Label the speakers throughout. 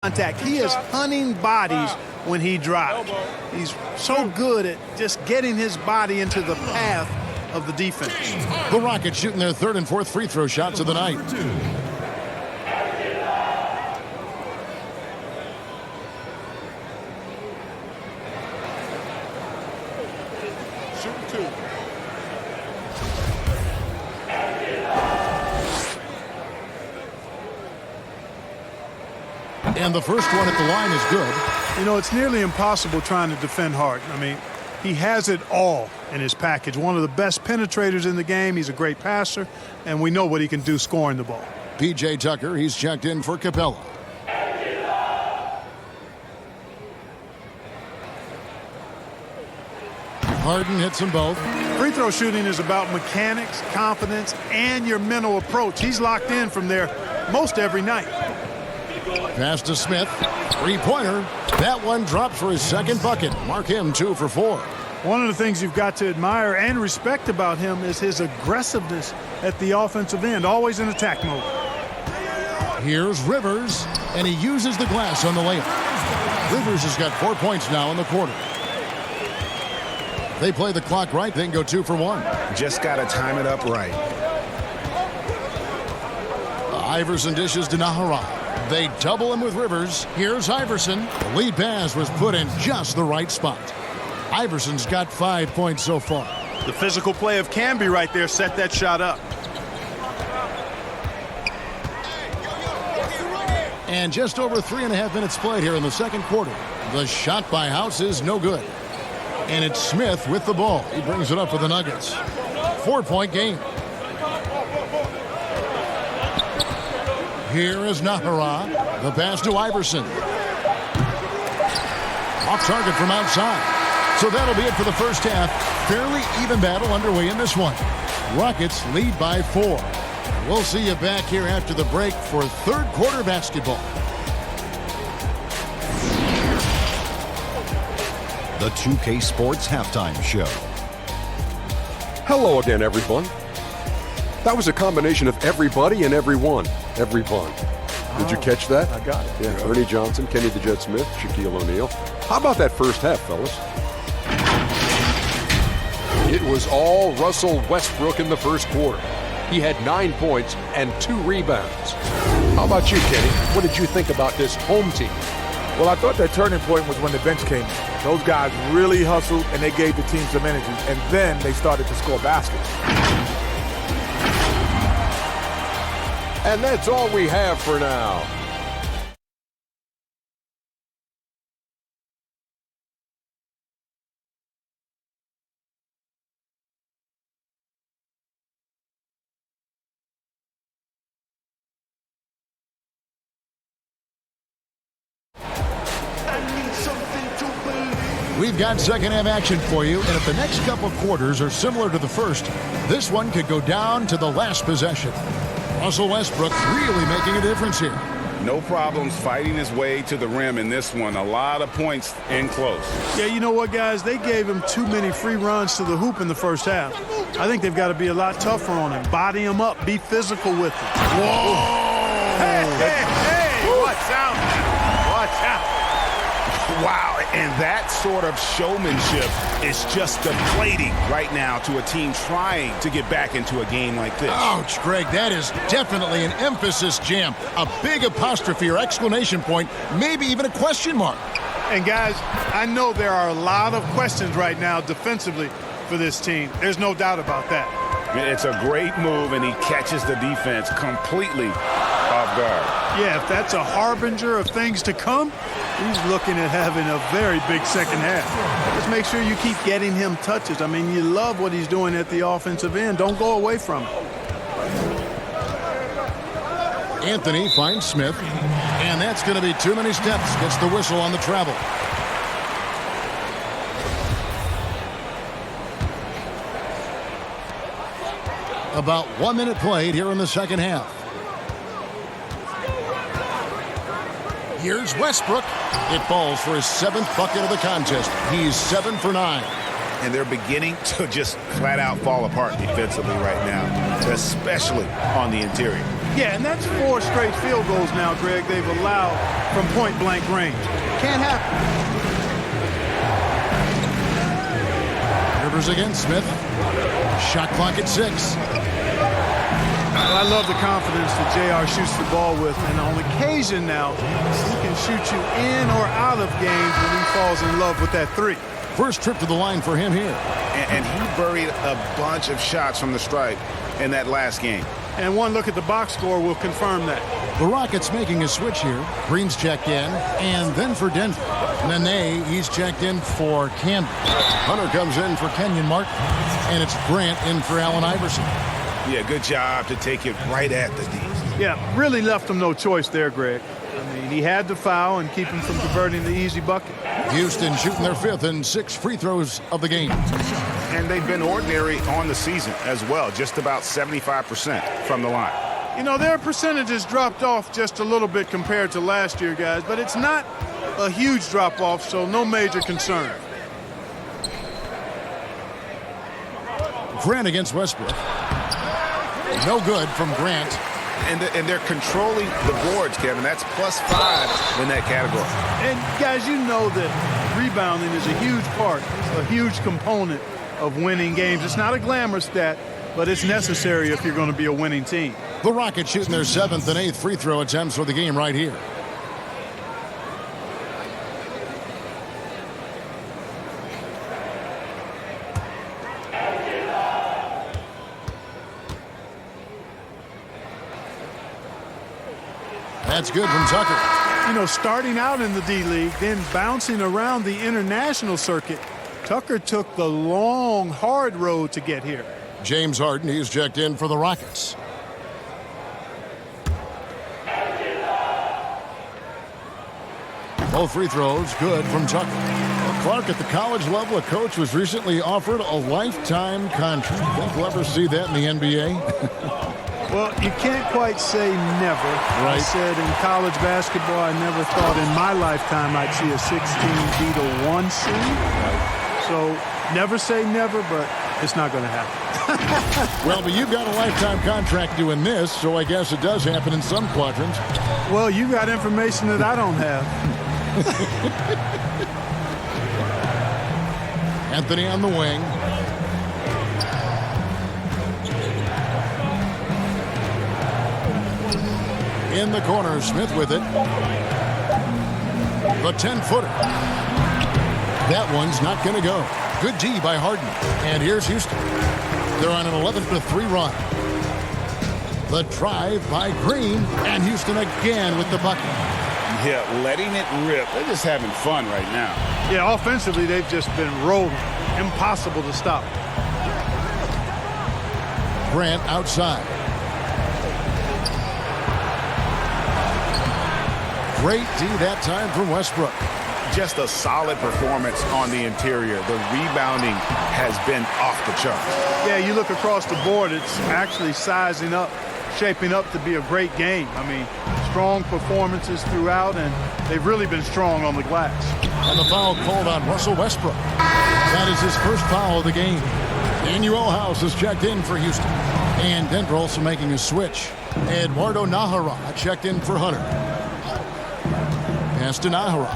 Speaker 1: contact. He is hunting bodies when he drives. He's so good at just getting his body into the path of the defense.
Speaker 2: The Rockets shooting their third and fourth free throw shots of the night.
Speaker 1: Shooting two.
Speaker 2: And the first one at the line is good.
Speaker 1: You know, it's nearly impossible trying to defend Hart. I mean, he has it all in his package. One of the best penetrators in the game. He's a great passer, and we know what he can do scoring the ball.
Speaker 2: P.J. Tucker, he's checked in for Capella. Harden hits them both.
Speaker 1: Free throw shooting is about mechanics, confidence, and your mental approach. He's locked in from there most every night.
Speaker 2: Pass to Smith. Three-pointer. That one drops for his second bucket. Mark him 2 for 4.
Speaker 1: One of the things you've got to admire and respect about him is his aggressiveness at the offensive end, always in attack mode.
Speaker 2: Here's Rivers, and he uses the glass on the layup. Rivers has got 4 points now in the quarter. They play the clock right, they can go 2 for 1.
Speaker 3: Just got to time it up right.
Speaker 2: Iverson dishes to Nahara. They double him with Rivers. Here's Iverson. The lead pass was put in just the right spot. Iverson's got 5 points so far.
Speaker 1: The physical play of Camby right there set that shot up.
Speaker 2: And just over 3.5 minutes played here in the second quarter. The shot by House is no good. And it's Smith with the ball. He brings it up for the Nuggets. 4-point game. Here is Nahara. The pass to Iverson. Off target from outside. So that'll be it for the first half. Fairly even battle underway in this one. Rockets lead by 4. We'll see you back here after the break for third quarter basketball.
Speaker 4: The 2K Sports Halftime Show.
Speaker 5: Hello again, everyone. That was a combination of everybody and everyone. Everyone. Did you catch that?
Speaker 6: I got it.
Speaker 5: Yeah, Ernie Johnson, Kenny the Jet Smith, Shaquille O'Neal. How about that first half, fellas? It was all Russell Westbrook in the first quarter. He had 9 points and 2 rebounds. How about you, Kenny? What did you think about this home team?
Speaker 6: Well, I thought that turning point was when the bench came in. Those guys really hustled, and they gave the team some energy. And then they started to score baskets.
Speaker 5: And that's all we have for now.
Speaker 2: We've got second half action for you, and if the next couple quarters are similar to the first, this one could go down to the last possession. Russell Westbrook really making a difference here.
Speaker 3: No problems fighting his way to the rim in this one. A lot of points in close.
Speaker 1: Yeah, you know what, guys? They gave him too many free runs to the hoop in the first half. I think they've got to be a lot tougher on him. Body him up. Be physical with him.
Speaker 2: Whoa!
Speaker 3: Hey! Watch out! Watch out! Wow, and that sort of showmanship is just deflating right now to a team trying to get back into a game like this.
Speaker 2: Ouch, Greg, that is definitely an emphasis jam. A big apostrophe or exclamation point, maybe even a question mark.
Speaker 1: And, guys, I know there are a lot of questions right now defensively for this team. There's no doubt about that.
Speaker 3: It's a great move, and he catches the defense completely off guard.
Speaker 1: Yeah, if that's a harbinger of things to come, he's looking at having a very big second half. Just make sure you keep getting him touches. I mean, you love what he's doing at the offensive end. Don't go away from it.
Speaker 2: Anthony finds Smith, and that's going to be too many steps. Gets the whistle on the travel. About 1 minute played here in the second half. Here's Westbrook. It falls for his 7th bucket of the contest. He's 7 for 9.
Speaker 3: And they're beginning to just flat out fall apart defensively right now, especially on the interior.
Speaker 1: Yeah, and that's 4 straight field goals now, Greg, they've allowed from point-blank range. Can't happen.
Speaker 2: Rivers against Smith. Shot clock at 6.
Speaker 1: I love the confidence that JR shoots the ball with, and on occasion now, he can shoot you in or out of games when he falls in love with that 3.
Speaker 2: First trip to the line for him here.
Speaker 3: And he buried a bunch of shots from the stripe in that last game.
Speaker 1: And one look at the box score will confirm that.
Speaker 2: The Rockets making a switch here. Green's checked in, and then for Denver. Nene, he's checked in for Campbell. Hunter comes in for Kenyon Martin, and it's Grant in for Allen Iverson.
Speaker 3: Yeah, good job to take it right at the D.
Speaker 1: Yeah, really left him no choice there, Greg. I mean, he had to foul and keep him from converting the easy bucket.
Speaker 2: Houston shooting their 5th and 6th free throws of the game.
Speaker 3: And they've been ordinary on the season as well, just about 75% from the line.
Speaker 1: You know, their percentages dropped off just a little bit compared to last year, guys, but it's not a huge drop-off, so no major concern.
Speaker 2: Grant against Westbrook. No good from Grant.
Speaker 3: And they're controlling the boards, Kevin. That's +5 in that category.
Speaker 1: And, guys, you know that rebounding is a huge part, a huge component of winning games. It's not a glamour stat, but it's necessary if you're going to be a winning team.
Speaker 2: The Rockets shooting their 7th and 8th free throw attempts for the game right here. That's good from Tucker.
Speaker 1: You know, starting out in the D-League, then bouncing around the international circuit, Tucker took the long, hard road to get here.
Speaker 2: James Harden, he's checked in for the Rockets. Both free throws good from Tucker. Well, Clark, at the college level, a coach was recently offered a lifetime contract. Think we'll ever see that in the NBA?
Speaker 1: Well, you can't quite say never.
Speaker 2: Right.
Speaker 1: I said in college basketball, I never thought in my lifetime I'd see a 16-1 seed. So never say never, but it's not going to happen.
Speaker 2: Well, but you've got a lifetime contract doing this, so I guess it does happen in some quadrants.
Speaker 1: Well, you got information that I don't have.
Speaker 2: Anthony on the wing. In the corner, Smith with it. The 10-footer. That one's not going to go. Good D by Harden. And here's Houston. They're on an 11-3 run. The drive by Green. And Houston again with the bucket.
Speaker 3: Yeah, letting it rip. They're just having fun right now.
Speaker 1: Yeah, offensively, they've just been rolling. Impossible to stop.
Speaker 2: Grant outside. Great D that time from Westbrook.
Speaker 3: Just a solid performance on the interior. The rebounding has been off the charts.
Speaker 1: Yeah, you look across the board, it's actually sizing up, shaping up to be a great game. I mean, strong performances throughout, and they've really been strong on the glass.
Speaker 2: And the foul called on Russell Westbrook. That is his first foul of the game. Daniel House is checked in for Houston. And Denver also making a switch. Eduardo Nahara checked in for Hunter. Pass to Nahara.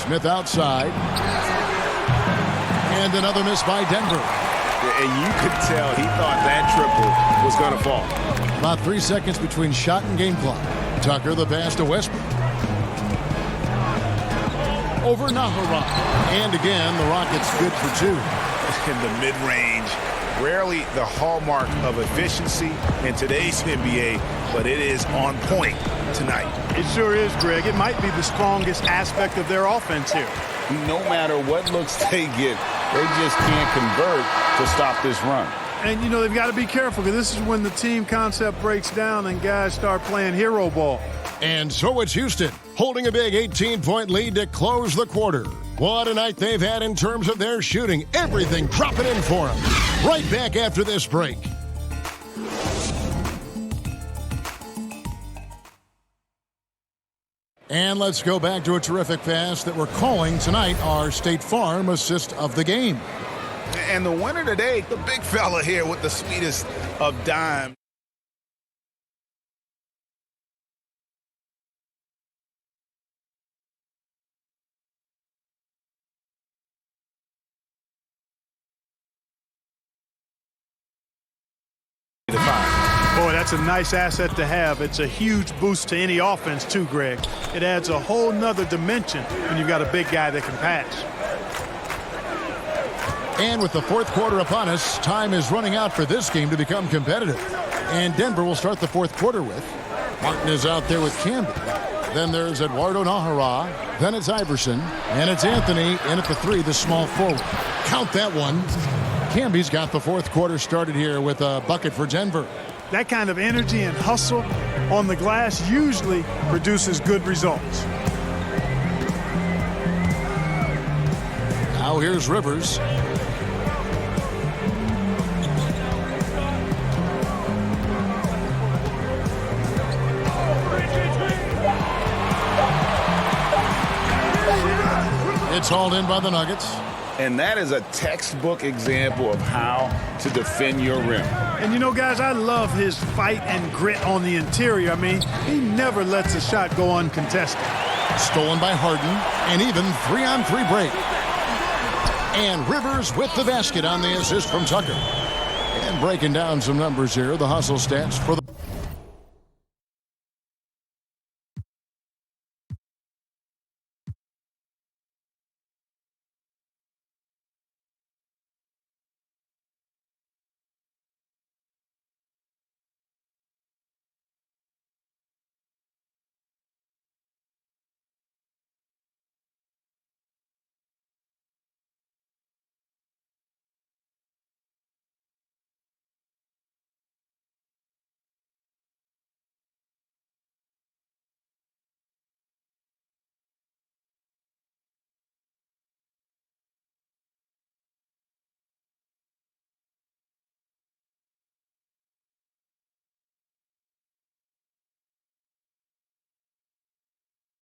Speaker 2: Smith outside. And another miss by Denver.
Speaker 3: And you could tell he thought that triple was going to fall.
Speaker 2: About 3 seconds between shot and game clock. Tucker the pass to Westbrook. Over Nahara. And again, the Rockets good for 2.
Speaker 3: In the mid-range, rarely the hallmark of efficiency in today's NBA, but it is on point tonight.
Speaker 1: It sure is, Greg. It might be the strongest aspect of their offense here.
Speaker 3: No matter what looks they get, they just can't convert to stop this run.
Speaker 1: And, you know, they've got to be careful because this is when the team concept breaks down and guys start playing hero ball.
Speaker 2: And so it's Houston holding a big 18-point lead to close the quarter. What a night they've had in terms of their shooting. Everything dropping in for them. Right back after this break. And let's go back to a terrific pass that we're calling tonight our State Farm assist of the game.
Speaker 3: And the winner today, the big fella here with the sweetest of dimes.
Speaker 1: Boy, that's a nice asset to have. It's a huge boost to any offense, too, Greg. It adds a whole nother dimension when you've got a big guy that can pass.
Speaker 2: And with the fourth quarter upon us, time is running out for this game to become competitive. And Denver will start the fourth quarter with Martin is out there with Camby. Then there's Eduardo Nahara. Then it's Iverson. And it's Anthony in at the 3, the small forward. Count that one. Camby's got the fourth quarter started here with a bucket for Denver.
Speaker 1: That kind of energy and hustle on the glass usually produces good results.
Speaker 2: Now here's Rivers. It's hauled in by the Nuggets.
Speaker 3: And that is a textbook example of how to defend your rim.
Speaker 1: And you know, guys, I love his fight and grit on the interior. I mean, he never lets a shot go uncontested.
Speaker 2: Stolen by Harden, and even 3-on-3 break. And Rivers with the basket on the assist from Tucker. And breaking down some numbers here, the hustle stats for the